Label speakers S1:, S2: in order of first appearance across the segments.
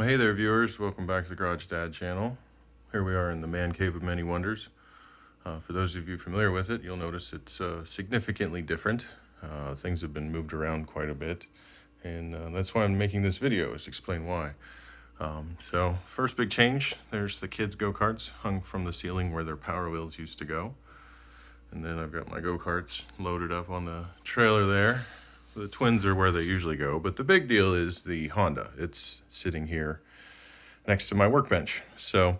S1: Well, hey there, viewers. Welcome back to the Garage Dad channel. Here we are in the man cave of many wonders. For those of you familiar with it, you'll notice it's significantly different. Things have been moved around quite a bit, and that's why I'm making this video, is to explain why. So, first big change, there's the kids' go-karts hung from the ceiling where their Power Wheels used to go. And then I've got my go-karts loaded up on the trailer there. The twins are where they usually go, but the big deal is the Honda. It's sitting here next to my workbench. So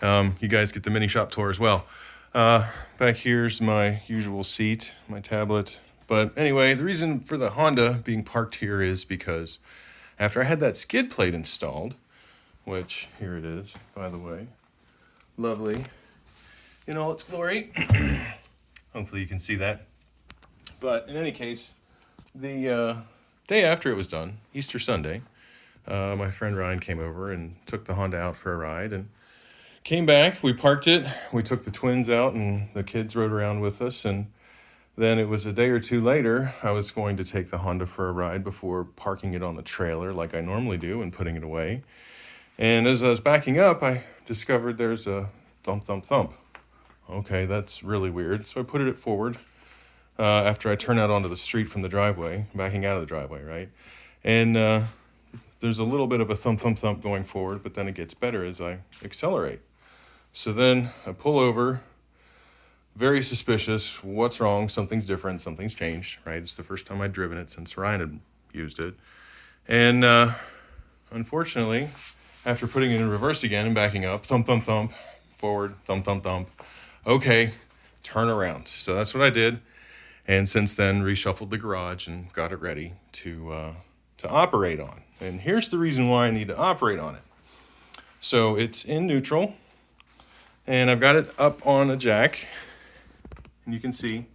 S1: you guys get the mini shop tour as well. Back here's my usual seat, my tablet. But anyway, the reason for the Honda being parked here is because after I had that skid plate installed, which here it is, by the way, lovely in all its glory. Hopefully you can see that. But in any case, the day after it was done, Easter Sunday, my friend Ryan came over and took the Honda out for a ride and came back. We parked it. We took the twins out and the kids rode around with us. And then it was a day or two later, I was going to take the Honda for a ride before parking it on the trailer like I normally do and putting it away. And as I was backing up, I discovered there's a thump, thump, thump. Okay, that's really weird. So I put it forward. After I turn out onto the street from the driveway, backing out of the driveway, right? And there's a little bit of a thump, thump, thump going forward, but then it gets better as I accelerate. So then I pull over, very suspicious. What's wrong? Something's different. Something's changed, right? It's the first time I'd driven it since Ryan had used it. And unfortunately, after putting it in reverse again and backing up, thump, thump, thump, forward, thump, thump, thump. Okay, turn around. So that's what I did. And since then, reshuffled the garage and got it ready to operate on. And here's the reason why I need to operate on it. So it's in neutral, and I've got it up on a jack. And you can see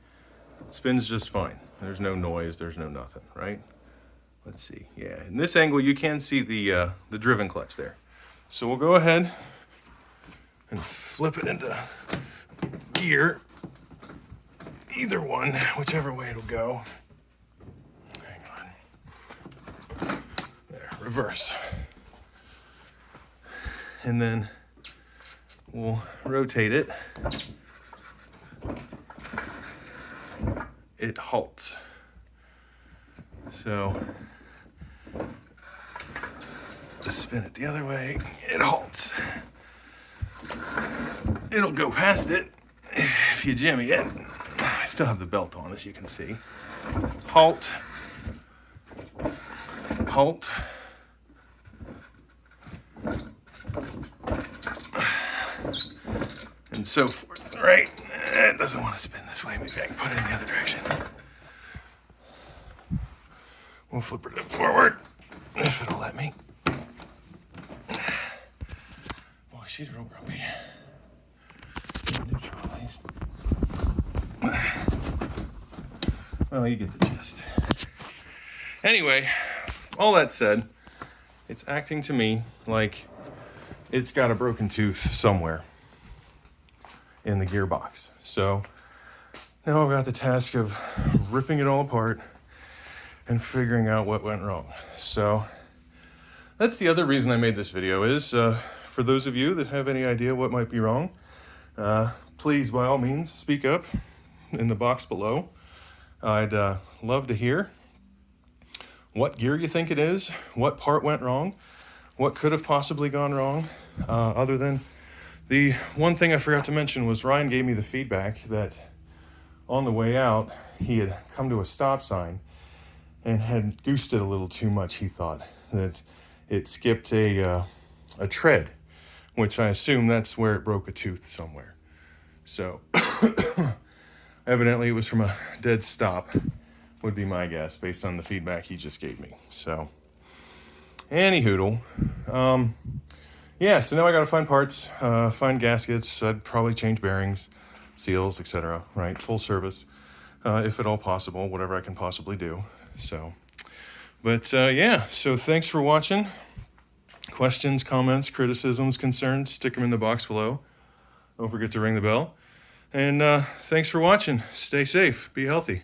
S1: it spins just fine. There's no noise, there's no nothing, right? Let's see, yeah. In this angle, you can see the driven clutch there. So we'll go ahead and flip it into gear. Either one, whichever way it'll go. Hang on. There, reverse. And then we'll rotate it. It halts. So, just spin it the other way, it halts. It'll go past it if you jimmy it. I still have the belt on, as you can see. Halt. Halt. And so forth, right? It doesn't want to spin this way. Maybe I can put it in the other direction. We'll flip it forward, if it'll let me. Boy, she's real grumpy. Neutral, at least. Well, you get the gist. Anyway, all that said, it's acting to me like it's got a broken tooth somewhere in the gearbox. So now I've got the task of ripping it all apart and figuring out what went wrong. So that's the other reason I made this video is for those of you that have any idea what might be wrong, please, by all means, speak up in the box below. I'd love to hear what gear you think it is, what part went wrong, what could have possibly gone wrong, other than the one thing I forgot to mention was Ryan gave me the feedback that on the way out, he had come to a stop sign and had goosed it a little too much, he thought, that it skipped a tread, which I assume that's where it broke a tooth somewhere. So evidently it was from a dead stop, would be my guess, based on the feedback he just gave me. So, anyhoodle. Yeah, so now I gotta find parts, find gaskets. I'd probably change bearings, seals, etc. Right, full service, if at all possible, whatever I can possibly do. So, but yeah, so thanks for watching. Questions, comments, criticisms, concerns, stick them in the box below. Don't forget to ring the bell. And thanks for watching. Stay safe. Be healthy.